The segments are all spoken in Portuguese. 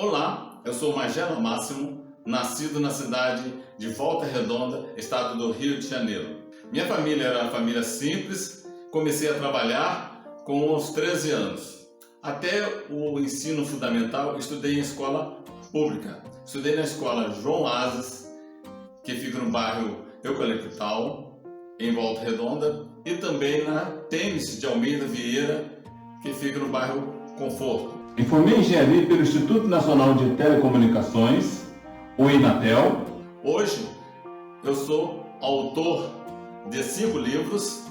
Olá, eu sou Magela Máximo, nascido na cidade de Volta Redonda, estado do Rio de Janeiro. Minha família era uma família simples, comecei a trabalhar com os 13 anos. Até o ensino fundamental, estudei em escola pública. Estudei na escola João Ases, que fica no bairro Eucaliptal, em Volta Redonda, e também na Tênis de Almeida Vieira, que fica no bairro Conforto. Me formei em engenharia pelo Instituto Nacional de Telecomunicações, o Inatel. Hoje eu sou autor de 5 livros.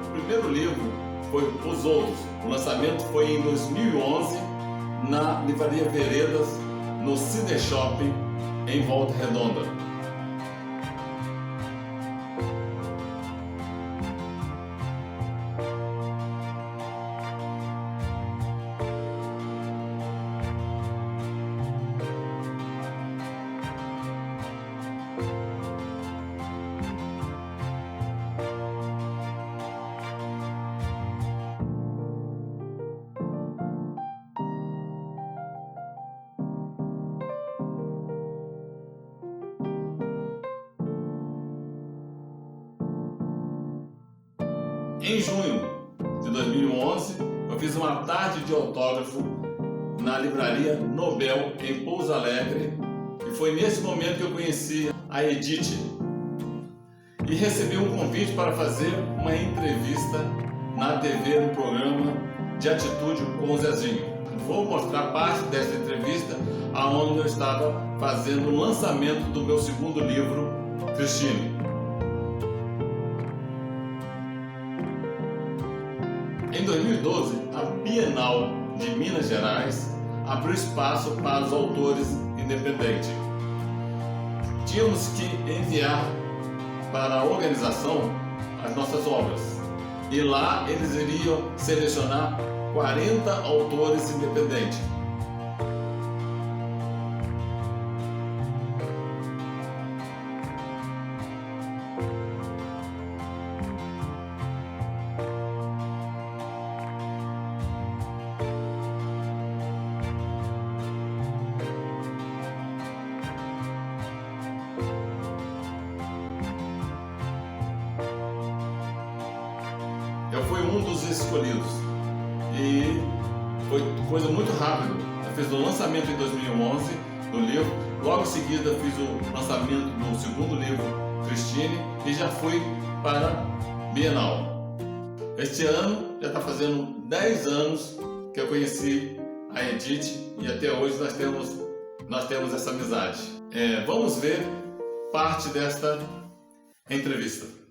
O primeiro livro foi Os Outros. O lançamento foi em 2011 na Livraria Veredas, no Cine Shopping, em Volta Redonda. Em junho de 2011, eu fiz uma tarde de autógrafo na livraria Nobel, em Pouso Alegre, e foi nesse momento que eu conheci a Edith e recebi um convite para fazer uma entrevista na TV, no programa de Atitude com o Zezinho. Vou mostrar parte dessa entrevista onde eu estava fazendo o lançamento do meu segundo livro, Cristine. Em 2012, a Bienal de Minas Gerais abriu espaço para os autores independentes. Tínhamos que enviar para a organização as nossas obras. E lá eles iriam selecionar 40 autores independentes. Eu fui um dos escolhidos e foi coisa muito rápida. Eu fiz o lançamento em 2011 do livro, logo em seguida fiz o lançamento do segundo livro, Cristine, e já fui para a Bienal. Este ano já está fazendo 10 anos que eu conheci a Edith e até hoje nós temos essa amizade. Vamos ver parte desta entrevista.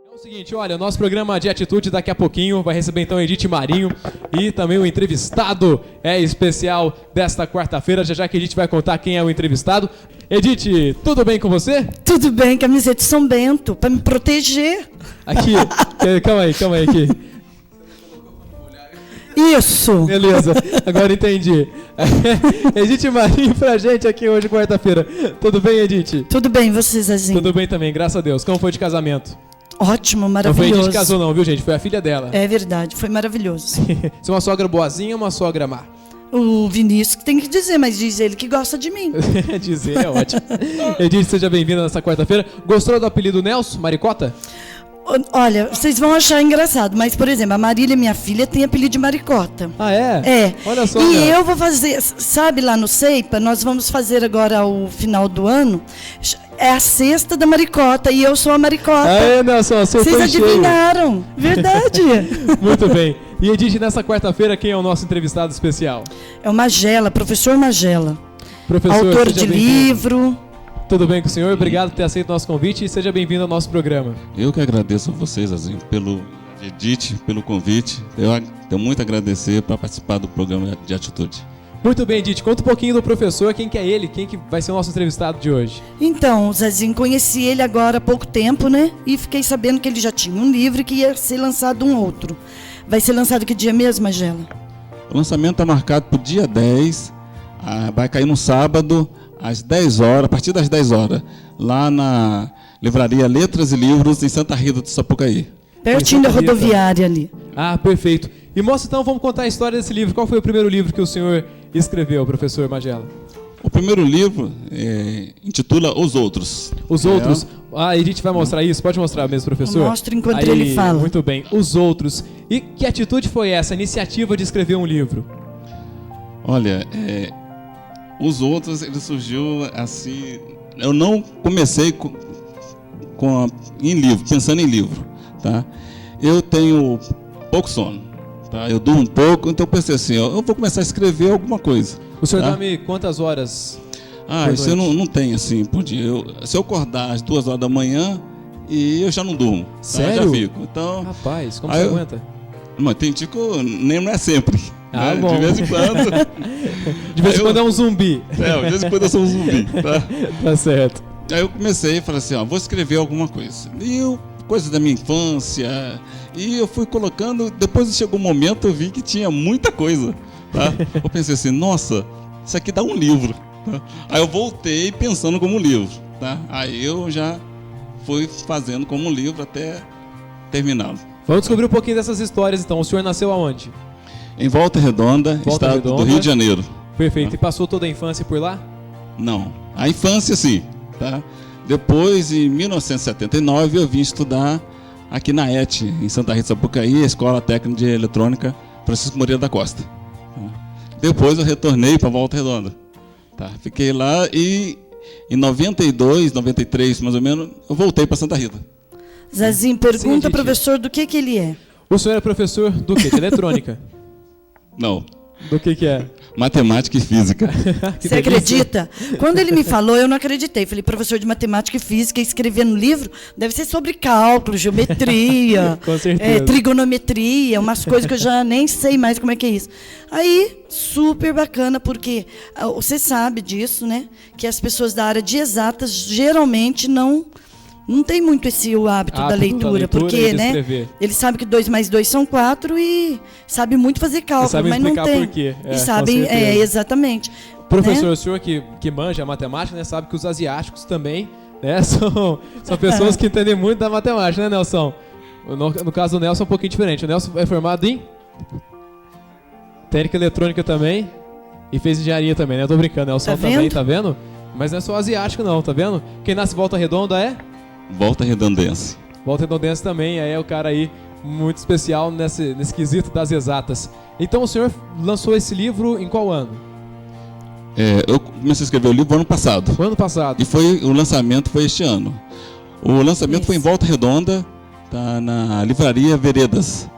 É o seguinte, olha, o nosso programa de Atitude daqui a pouquinho vai receber então Edith Marinho e também o entrevistado especial desta quarta-feira, já que a gente vai contar quem é o entrevistado. Edith, tudo bem com você? Tudo bem, camiseta de São Bento, para me proteger. Aqui, calma aí, aqui. Isso. Beleza, agora entendi. Edith Marinho pra gente aqui hoje, quarta-feira. Tudo bem, Edith? Tudo bem, você, Zezinho? Tudo bem também, graças a Deus. Como foi de casamento? Ótimo, Não maravilhoso. foi a gente que casou não, viu, gente? Foi a filha dela. É verdade, foi maravilhoso. Você é uma sogra boazinha ou uma sogra má? O Vinícius que tem que dizer, mas diz ele que gosta de mim. Dizer é ótimo. Edith, seja bem-vinda nessa quarta-feira. Gostou do apelido Nelson, Maricota? Olha, vocês vão achar engraçado, mas, por exemplo, a Marília, minha filha, tem apelido de Maricota. Ah, é? É. Olha só. E eu vou fazer, sabe, lá no Ceipa, nós vamos fazer agora ao final do ano, é a sexta da Maricota, e eu sou a Maricota. Ah, é, Nelson, você Vocês adivinharam, verdade. Muito bem. E Edith, nessa quarta-feira, quem é o nosso entrevistado especial? É o Magela, professor Magela. Professor, Autor seja de bem-vindo. livro. Tudo bem com o senhor? Obrigado por ter aceito o nosso convite e seja bem-vindo ao nosso programa. Eu que agradeço a vocês, assim, pelo Edith, pelo convite. Eu tenho muito a agradecer para participar do programa de Atitude. Muito bem, Edith, conta um pouquinho do professor, quem que é ele, quem que vai ser o nosso entrevistado de hoje. Então, Zezinho, conheci ele agora há pouco tempo, né? E fiquei sabendo que ele já tinha um livro e que ia ser lançado um outro. Vai ser lançado que dia mesmo, Magela? O lançamento está marcado para o dia 10, vai cair no sábado, às 10 horas, a partir das 10 horas, lá na livraria Letras e Livros, em Santa Rita do Sapucaí. Pertinho da Santa Rita. rodoviária ali. Ah, perfeito. E mostra então, vamos contar a história desse livro. Qual foi o primeiro livro que o senhor escreveu, professor Magela? O primeiro livro intitula Os Outros. Os Outros. A Edith vai mostrar isso? Pode mostrar mesmo, professor? Mostra enquanto Aí, ele fala. Muito bem. Os Outros. E que atitude foi essa, a iniciativa de escrever um livro? Olha, Os Outros, ele surgiu assim... Eu não comecei em livro, pensando em livro, tá? Eu tenho pouco sono, tá? Eu durmo um pouco, então eu pensei assim, ó, eu vou começar a escrever alguma coisa. O senhor tá? dorme quantas horas? Isso eu não tenho assim por dia. Se eu acordar às 2 horas da manhã, e eu já não durmo. Sério? Tá? Eu já fico. Então, Rapaz, como aí você eu- aguenta? mas tem dia que nem não é sempre. Ah, né? bom. De vez em quando. De vez em Aí quando é um zumbi. De vez em quando eu sou um zumbi. Tá? Tá certo. Aí eu comecei e falei assim, ó, vou escrever alguma coisa. Coisas da minha infância. E eu fui colocando, depois chegou um momento, eu vi que tinha muita coisa. Tá? Eu pensei assim, nossa, isso aqui dá um livro. Tá? Aí eu voltei pensando como um livro. Tá? Aí eu já fui fazendo como um livro até terminá-lo. Vamos descobrir um pouquinho dessas histórias então. O senhor nasceu aonde? Em Volta Redonda, Volta estado Redonda. do Rio de Janeiro. Perfeito. E passou toda a infância por lá? Não, a infância sim, tá? Depois, em 1979, eu vim estudar aqui na ET, em Santa Rita do Sapucaí, a Escola Técnica de Eletrônica Francisco Moreira da Costa. Tá? Depois eu retornei para Volta Redonda. Tá? Fiquei lá e em 92, 93 mais ou menos, eu voltei para Santa Rita. Zezinho, Sim, pergunta, Edith. professor, do que ele é? O senhor é professor do quê? De eletrônica? Não, Do que é? matemática e física. Que Você delícia. acredita? Quando ele me falou, eu não acreditei. Falei, professor de matemática e física, escrever no livro, deve ser sobre cálculo, geometria, Com certeza. trigonometria, umas coisas que eu já nem sei mais como é que é isso. Aí, super bacana, porque você sabe disso, né? Que as pessoas da área de exatas geralmente não tem muito esse o hábito da leitura, e porque, de né? escrever. Ele sabe que 2 mais 2 são 4 e sabe muito fazer cálculo, sabe mas não explicar tem. por quê. É, E com sabem, certeza. exatamente. Professor, né? o senhor que manja matemática, né, sabe que os asiáticos também, né, são pessoas que entendem muito da matemática, né, Nelson? No caso do Nelson é um pouquinho diferente. O Nelson é formado em técnica eletrônica também e fez engenharia também, né? Eu tô brincando, Nelson Tá também, vendo? tá vendo? Mas não é só asiático não, tá vendo? Quem nasce em Volta Redonda é? Volta Redondense. Volta Redondense também, aí é o cara aí muito especial nesse quesito das exatas. Então o senhor lançou esse livro em qual ano? Eu comecei a escrever o livro ano passado. O ano passado. E o lançamento foi este ano. O lançamento Isso. foi em Volta Redonda, tá na livraria Veredas.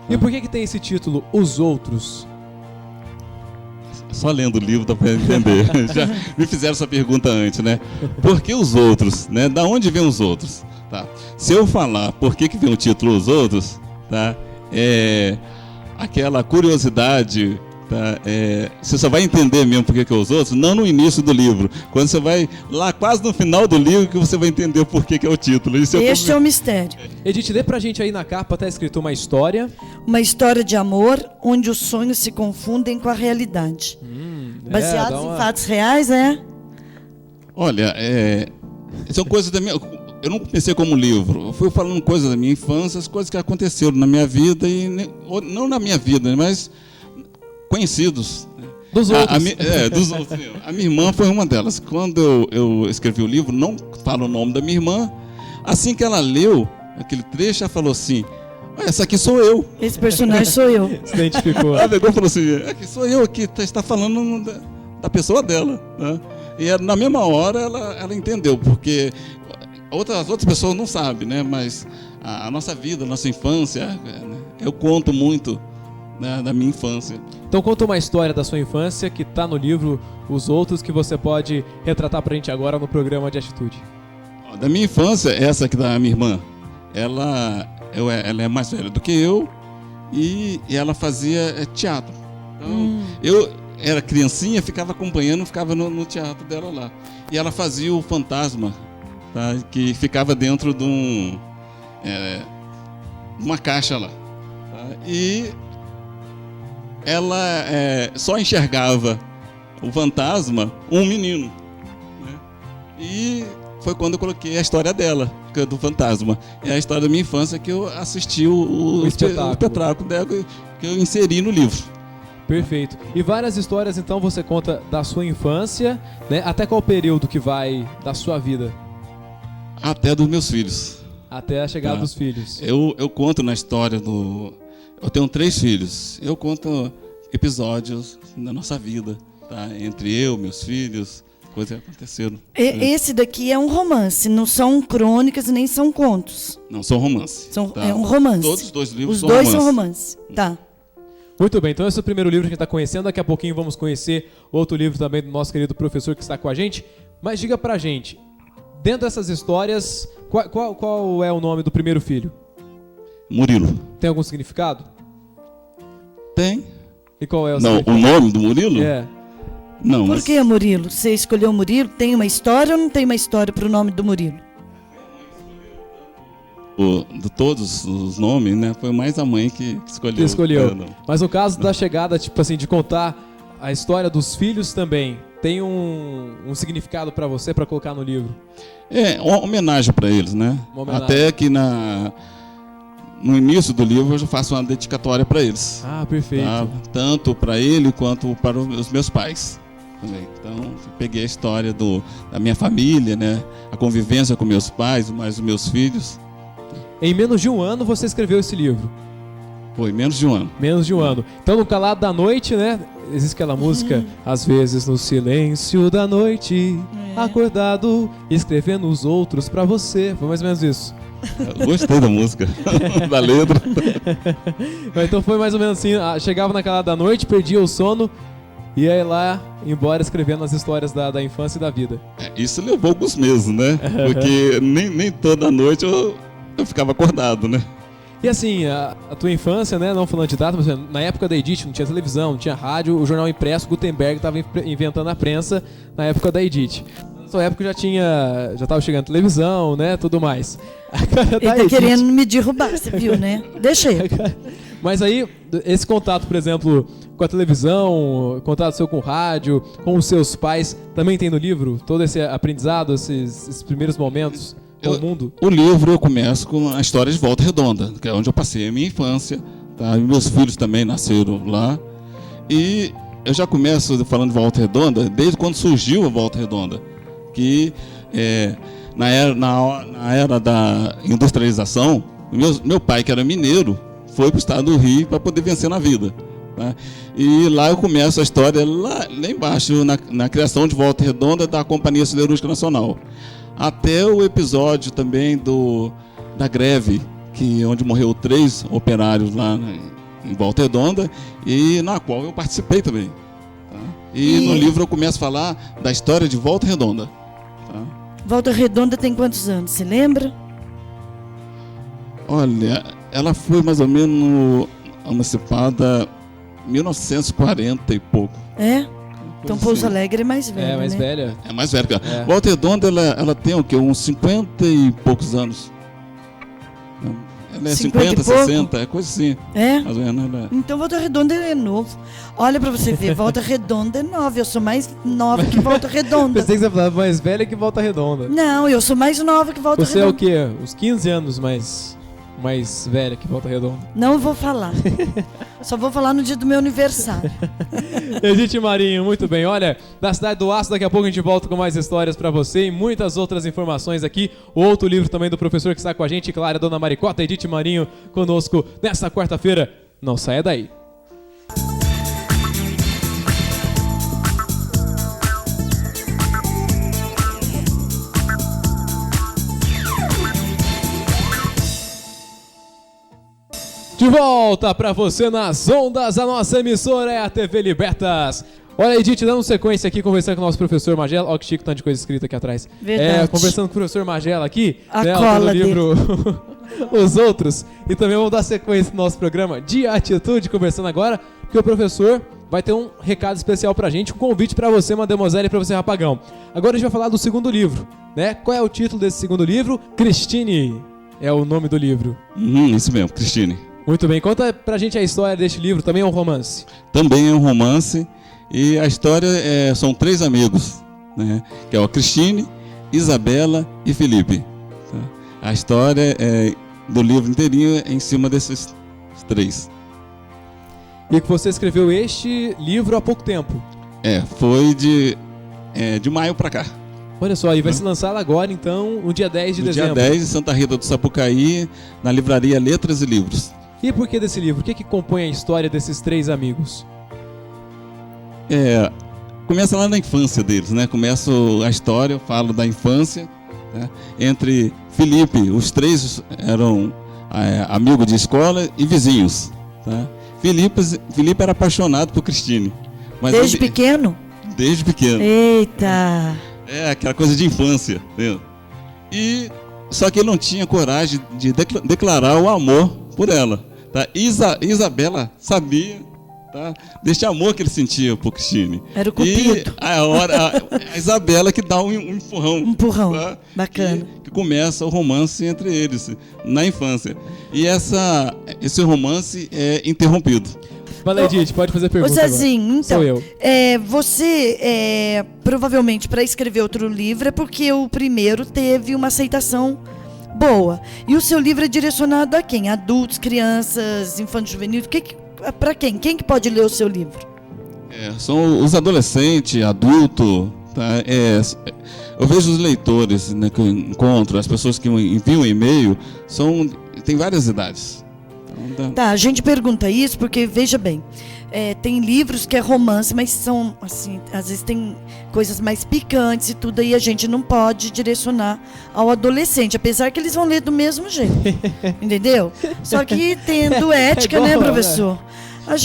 E por que tem esse título, Os Outros? Só lendo o livro dá para entender. Já me fizeram essa pergunta antes, né? Por que os outros, né? Da onde vem os outros? Tá? Se eu falar por que vem o título Os Outros, tá? Aquela curiosidade, tá? Você só vai entender mesmo por que é os outros, não no início do livro. Quando você vai lá quase no final do livro que você vai entender por que é o título. Isso Este é o mistério. Edith, lê pra gente aí na capa, tá escrito uma história. Uma história de amor onde os sonhos se confundem com a realidade. Baseados dá uma- em fatos reais, Olha, são coisas da minha... Eu não comecei como livro, eu fui falando coisas da minha infância, as coisas que aconteceram na minha vida, ou não na minha vida, mas conhecidos. Dos outros. Dos outros. A minha irmã foi uma delas. Quando eu escrevi o livro, não falo o nome da minha irmã, assim que ela leu aquele trecho, ela falou assim, essa aqui sou eu. Esse personagem sou eu. Se identificou. Ela pegou e falou assim, aqui sou eu que está falando da pessoa dela. Né? E na mesma hora ela entendeu, porque as outras pessoas não sabem, né? Mas a nossa vida, a nossa infância, né? Eu conto muito né, da minha infância. Então conta uma história da sua infância que tá no livro Os Outros, que você pode retratar pra gente agora no programa de Atitude. Da minha infância, essa aqui da minha irmã, ela é mais velha do que eu e ela fazia teatro. Então, eu era criancinha, ficava acompanhando, ficava no teatro dela lá. E ela fazia o fantasma, tá, que ficava dentro de uma caixa lá. Tá, e ela só enxergava o fantasma um menino. Né? E foi quando eu coloquei a história dela, do fantasma. É a história da minha infância que eu assisti o espetáculo dela, que eu inseri no livro. Perfeito. E várias histórias, então, você conta da sua infância, né? Até qual período que vai da sua vida? Até dos meus filhos. Até a chegada dos filhos. Eu conto na história do... Eu tenho 3 filhos. Eu conto episódios da nossa vida, tá? Entre eu, meus filhos, coisas que aconteceram. Esse daqui é um romance, não são crônicas nem são contos. Não, são romances. Tá? É um romance. Todos os 2 livros os são dois romances. são romances. Tá. Muito bem, então esse é o primeiro livro que a gente está conhecendo. Daqui a pouquinho vamos conhecer outro livro também do nosso querido professor que está com a gente. Mas diga pra gente, dentro dessas histórias, qual é o nome do primeiro filho? Murilo. Tem algum significado? Tem. E qual é o Não, significado? o nome do Murilo? É. Não, Por mas... que Murilo? Você escolheu Murilo? Tem uma história ou não tem uma história para o nome do Murilo? De todos os nomes, né? Foi mais a mãe que escolheu. Que escolheu. Mas no caso da chegada, tipo assim, de contar a história dos filhos também, tem um significado pra você, pra colocar no livro? É uma homenagem para eles, né? Uma homenagem. Até que no início do livro eu já faço uma dedicatória para eles. Ah, perfeito. Tá? Tanto para ele quanto para os meus pais também. Então, eu peguei a história da minha família, né? A convivência com meus pais, mais os meus filhos. Em menos de um ano você escreveu esse livro. Foi menos de um ano. Menos de um ano. Então, no calado da noite, né? Existe aquela música, às vezes no silêncio da noite, acordado, escrevendo os outros pra você. Foi mais ou menos isso. Eu gostei da música, da letra. Então foi mais ou menos assim, chegava na calada da noite, perdia o sono, ia aí lá, embora escrevendo as histórias da infância e da vida. Isso levou alguns meses, né? Porque nem toda noite eu ficava acordado, né? E assim, a tua infância, né, não falando de data, mas na época da Edith não tinha televisão, não tinha rádio, o jornal impresso, Gutenberg estava inventando a prensa na época da Edith. Na sua época já estava chegando televisão, né, tudo mais. Ele tá querendo me derrubar, você viu, né? Deixa ele. Mas aí, esse contato, por exemplo, com a televisão, contato seu com o rádio, com os seus pais, também tem no livro? Todo esse aprendizado, esses primeiros momentos com o mundo? O livro eu começo com a história de Volta Redonda, que é onde eu passei a minha infância, tá? E meus filhos também nasceram lá. E eu já começo falando de Volta Redonda desde quando surgiu a Volta Redonda, que na era da industrialização, meu pai, que era mineiro, foi para o estado do Rio para poder vencer na vida. Tá? E lá eu começo a história lá embaixo, na criação de Volta Redonda da Companhia Siderúrgica Nacional. Até o episódio também da greve, onde morreu 3 operários lá em Volta Redonda, e na qual eu participei também. Tá? E no livro eu começo a falar da história de Volta Redonda. Tá? Volta Redonda tem quantos anos, você lembra? Olha, ela foi mais ou menos emancipada em 1940 e pouco. É? Então Pouso Alegre é mais velha, É, mais né? velha. É mais velha. Volta Redonda, ela tem o quê? Uns 50 e poucos anos. Ela é 50, 60, é coisa assim. É? Mais ou menos, ela... Então Volta Redonda é novo. Olha pra você ver, Volta Redonda é nova. Eu sou mais nova que Volta Redonda. Pensei que você falava mais velha que Volta Redonda. Não, eu sou mais nova que Volta Você é Redonda. o quê? Uns 15 anos mais velha que Volta Redonda. Não vou falar. Só vou falar no dia do meu aniversário. Edith Marinho, muito bem. Olha, da Cidade do Aço, daqui a pouco a gente volta com mais histórias pra você e muitas outras informações aqui. O outro livro também do professor que está com a gente, claro, a Dona Maricota, Edith Marinho, conosco nesta quarta-feira. Não saia daí. De volta pra você nas ondas, a nossa emissora é a TV Libertas. Olha, Edith, dando sequência aqui, conversando com o nosso professor Magela. Olha que chique, tanto de coisa escrita aqui atrás. Verdade. Conversando com o professor Magela aqui, A né, cola do livro Os Outros. E também vamos dar sequência no nosso programa de atitude, conversando agora, porque o professor vai ter um recado especial pra gente, um convite pra você, Mademoiselle, e pra você, Rapagão. Agora a gente vai falar do segundo livro, né? Qual é o título desse segundo livro? Cristine é o nome do livro. Isso mesmo, Cristine. Muito bem, conta pra gente a história deste livro, também é um romance. Também é um romance e a história são 3 amigos, né? Que é a Cristine, Isabela e Felipe. Tá? A história do livro inteirinho é em cima desses 3. E que você escreveu este livro há pouco tempo. Foi de maio pra cá. Olha só, e vai se lançar agora então, no dia 10 de dezembro. Dia 10, em Santa Rita do Sapucaí, na livraria Letras e Livros. E por que desse livro? O que compõe a história desses 3 amigos? Começa lá na infância deles, né? Começa a história, eu falo da infância, né? Entre Felipe, os 3 eram amigos de escola e vizinhos, tá? Felipe era apaixonado por Cristine. Mas Desde pequeno? Desde pequeno. Eita! Aquela coisa de infância, entendeu? Só que ele não tinha coragem de declarar o amor por ela. Tá? Isabela sabia, tá? Deste amor que ele sentia por Cristine. Era o cupido. E a Isabela que dá um empurrão. Um empurrão, tá? bacana. Que começa o romance entre eles, na infância. E esse romance é interrompido. Fala, Edith, pode fazer pergunta. Ô Zezinho, então, sou eu. Você, provavelmente, para escrever outro livro, é porque o primeiro teve uma aceitação boa. E o seu livro é direcionado a quem? Adultos, crianças, infantos juvenis? Para quem? Quem que pode ler o seu livro? São os adolescentes, adultos. Tá? Eu vejo os leitores, né, que eu encontro, as pessoas que enviam e-mail, tem várias idades. Tá, a gente pergunta isso porque, veja bem, tem livros que é romance, mas são, assim, às vezes tem coisas mais picantes e tudo, aí a gente não pode direcionar ao adolescente, apesar que eles vão ler do mesmo jeito, entendeu? Só que tendo ética, igual, né, professor?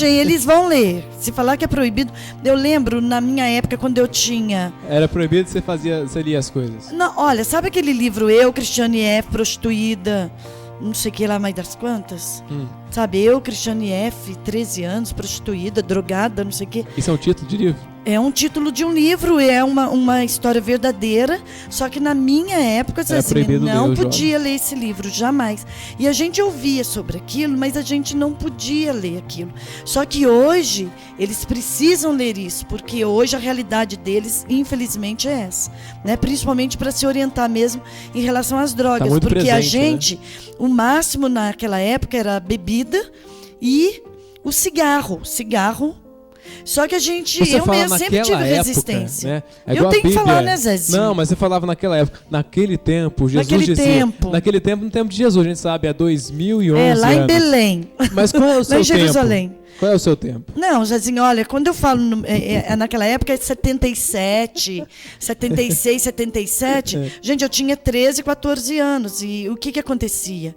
Eles vão ler. Se falar que é proibido, eu lembro na minha época quando eu tinha... Era proibido, você lia as coisas. Não, olha, sabe aquele livro Eu, Cristiane F, Prostituída... não sei o que lá mais das quantas, sabe, eu, Cristiane F, 13 anos, prostituída, drogada, não sei o que. Isso é um título de livro? É um título de um livro, é uma história verdadeira, só que na minha época, assim, não podia ler esse livro, jamais. E a gente ouvia sobre aquilo, mas a gente não podia ler aquilo. Só que hoje, eles precisam ler isso, porque hoje a realidade deles, infelizmente, é essa, né? Principalmente para se orientar mesmo em relação às drogas, muito porque presente, a gente, né? O máximo naquela época era a bebida e o cigarro. Só que eu sempre tive resistência. Né? Eu tenho que falar, né, Zezinho? Não, mas você falava naquela época. Naquele tempo, Jesus dizia. Naquele tempo, no tempo de Jesus, a gente sabe, há 2011 lá anos. em Belém. Mas qual é o seu lá em Jerusalém. tempo? Qual é o seu tempo? Não, Zezinho, olha, quando eu falo naquela época é 77, 76, 77. Gente, eu tinha 13, 14 anos. E o que acontecia?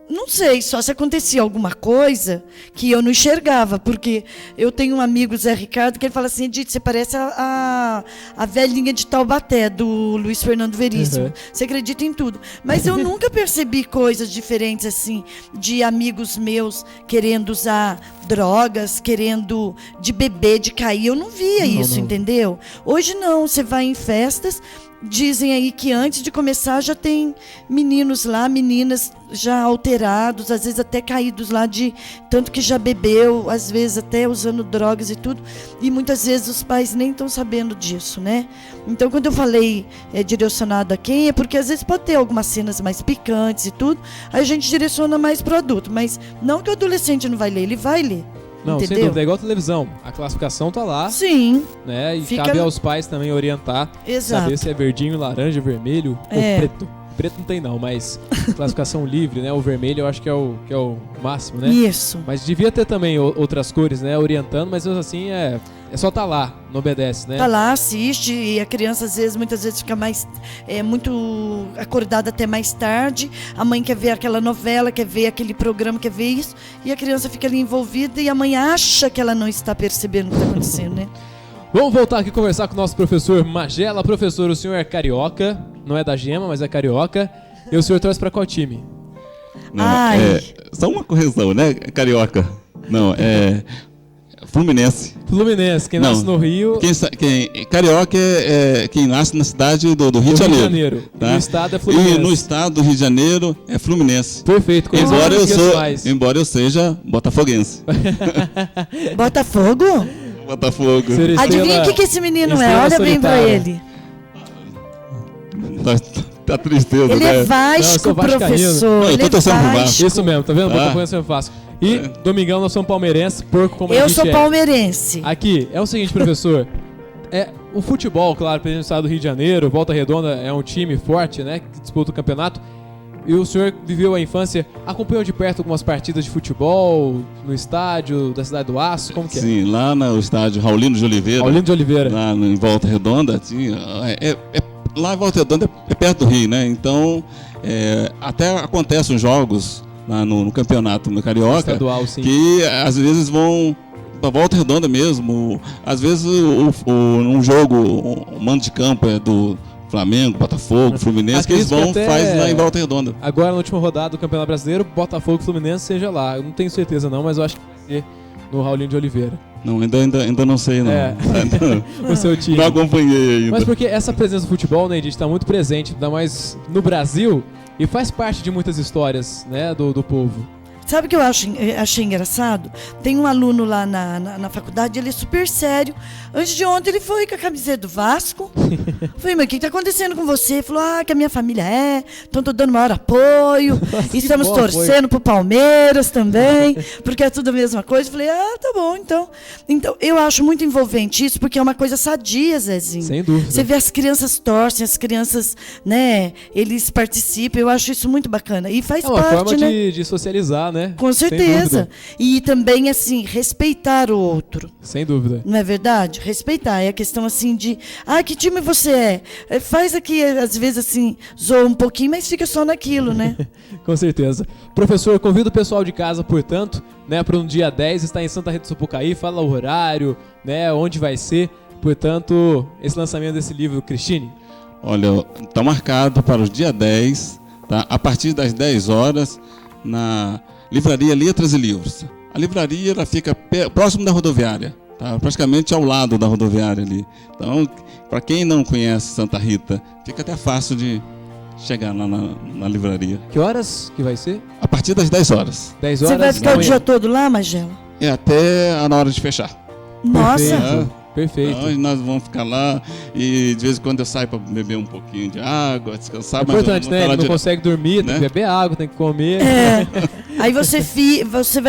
Não sei, só se acontecia alguma coisa que eu não enxergava, porque eu tenho um amigo, Zé Ricardo, que ele fala assim: Edith, você parece a velhinha de Taubaté, do Luiz Fernando Veríssimo. Você acredita em tudo. Mas eu nunca percebi coisas diferentes assim, de amigos meus querendo usar drogas, querendo de beber, de cair. Eu não via isso, entendeu? Hoje não, você vai em festas... Dizem aí que antes de começar já tem meninos lá, meninas já alterados, às vezes até caídos lá de tanto que já bebeu, às vezes até usando drogas e tudo. E muitas vezes os pais nem estão sabendo disso, né? Então, quando eu falei direcionado a quem, é porque às vezes pode ter algumas cenas mais picantes e tudo, aí a gente direciona mais pro adulto. Mas não que o adolescente não vai ler, ele vai ler. Não, entendeu? Sem dúvida, é igual a televisão. A classificação tá lá. Sim. Né? E cabe aos pais também orientar. Exato. Saber se é verdinho, laranja, vermelho ou preto. Preto não tem não, mas classificação livre, né? O vermelho eu acho que é o máximo, né? Isso. Mas devia ter também outras cores, né? Orientando, mas mesmo assim é só tá lá, não obedece, né? Tá lá, assiste, e a criança muitas vezes fica muito acordada até mais tarde. A mãe quer ver aquela novela, quer ver aquele programa, quer ver isso, e a criança fica ali envolvida e a mãe acha que ela não está percebendo o que está acontecendo, né? Vamos voltar aqui conversar com o nosso professor Magela. Professor, o senhor é carioca, não é da Gema, mas é carioca. E o senhor torce pra qual time? Não, Ai. só uma correção, né? Carioca. Não, Fluminense. Fluminense, quem nasce no Rio. Carioca é quem nasce na cidade do Rio de Janeiro. Tá? E no estado é Fluminense. E no estado do Rio de Janeiro é Fluminense. Perfeito. Embora eu seja botafoguense. Botafogo? Botafogo. Adivinha o que esse menino é? Olha bem pra ele. Tá tristeza, ele né? é Vasco, professor. Não, eu tô torcendo pro Vasco. Isso mesmo, tá vendo? Botafogo é sempre fácil. E domingão nós somos palmeirenses, porco como a gente Eu sou palmeirense. Aqui, é o seguinte, professor. O futebol, claro, presidente do estado do Rio de Janeiro, Volta Redonda é um time forte, né? Que disputa o campeonato. E o senhor viveu a infância, acompanhou de perto algumas partidas de futebol no estádio da Cidade do Aço? Como que é? Sim, lá no estádio Raulino de Oliveira. Raulino de Oliveira. Lá em Volta Redonda, lá em Volta Redonda é perto do Rio, né? Então, até acontecem jogos lá no campeonato no Carioca, estadual, sim. Que às vezes vão pra Volta Redonda mesmo. Às vezes um jogo, o mando de campo é do Flamengo, Botafogo, Fluminense, que eles faz lá em Volta Redonda. Agora, na última rodada do Campeonato Brasileiro, Botafogo e Fluminense seja lá. Eu não tenho certeza não, mas eu acho que vai ser no Raulino de Oliveira. Não, ainda não sei, não. O seu time. Não acompanhei ainda. Mas porque essa presença do futebol, né, Edith, está muito presente, ainda mais no Brasil, e faz parte de muitas histórias, né, do povo. Sabe o que eu achei engraçado? Tem um aluno lá na faculdade, ele é super sério. Antes de ontem ele foi com a camiseta do Vasco. Falei, mas o que está acontecendo com você? Ele falou, que a minha família então tô dando maior apoio. Nossa, estamos torcendo pro Palmeiras também, porque é tudo a mesma coisa. Falei, tá bom, então. Então, eu acho muito envolvente isso, porque é uma coisa sadia, Zezinho. Sem dúvida. Você vê as crianças torcem, as crianças, né, eles participam. Eu acho isso muito bacana. E faz parte, uma forma né? de socializar, né? Com certeza. E também, assim, respeitar o outro. Sem dúvida. Não é verdade? Respeitar. É a questão, assim, de... que time você é? Faz aqui, às vezes, assim, zoa um pouquinho, mas fica só naquilo, né? Com certeza. Professor, convido o pessoal de casa, portanto, né, para um dia 10, estar em Santa Rita do Sapucaí, fala o horário, né, onde vai ser, portanto, esse lançamento desse livro, Cristine. Olha, está marcado para o dia 10, tá? A partir das 10 horas, na Livraria Letras e Livros. A livraria ela fica próximo da rodoviária, tá? Praticamente ao lado da rodoviária ali. Então, para quem não conhece Santa Rita, fica até fácil de chegar lá na livraria. Que horas que vai ser? A partir das 10 horas. 10 horas. Você vai ficar o dia todo lá, Magela? Até na hora de fechar. Nossa! Perfeito. Então, nós vamos ficar lá e de vez em quando eu saio para beber um pouquinho de água, descansar. É importante, né? Ele não consegue dormir, tem que beber água, tem que comer. Aí você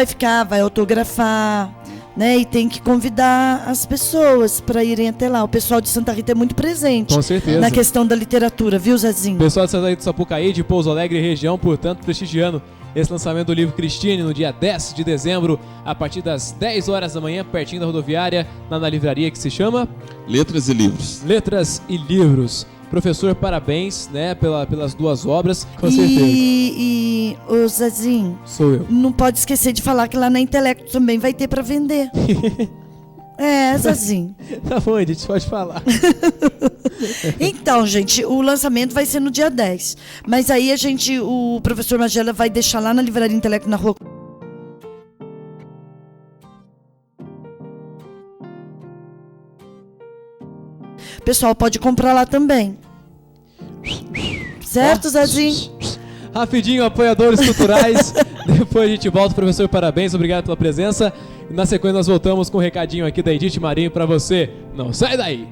vai autografar, né? E tem que convidar as pessoas para irem até lá. O pessoal de Santa Rita é muito presente. Com certeza. Na questão da literatura, viu, Zezinho? O pessoal de Santa Rita do Sapucaí, de Pouso Alegre e região, portanto, prestigiando esse lançamento do livro Cristine no dia 10 de dezembro, a partir das 10 horas da manhã, pertinho da rodoviária, na livraria que se chama Letras e Livros. Letras e Livros. Professor, parabéns, né, pelas duas obras, com certeza. E o Zezinho, sou eu. Não pode esquecer de falar que lá na Intelecto também vai ter para vender. Zezinho. Tá bom, Edith, pode falar. Então, gente, o lançamento vai ser no dia 10. Mas aí o professor Magela vai deixar lá na Livraria Intelecto, na rua. O pessoal pode comprar lá também. Certo, Zezinho? Rapidinho, apoiadores culturais. Depois a gente volta. Professor, parabéns, obrigado pela presença. E na sequência nós voltamos com um recadinho aqui da Edith Marinho pra você. Não sai daí!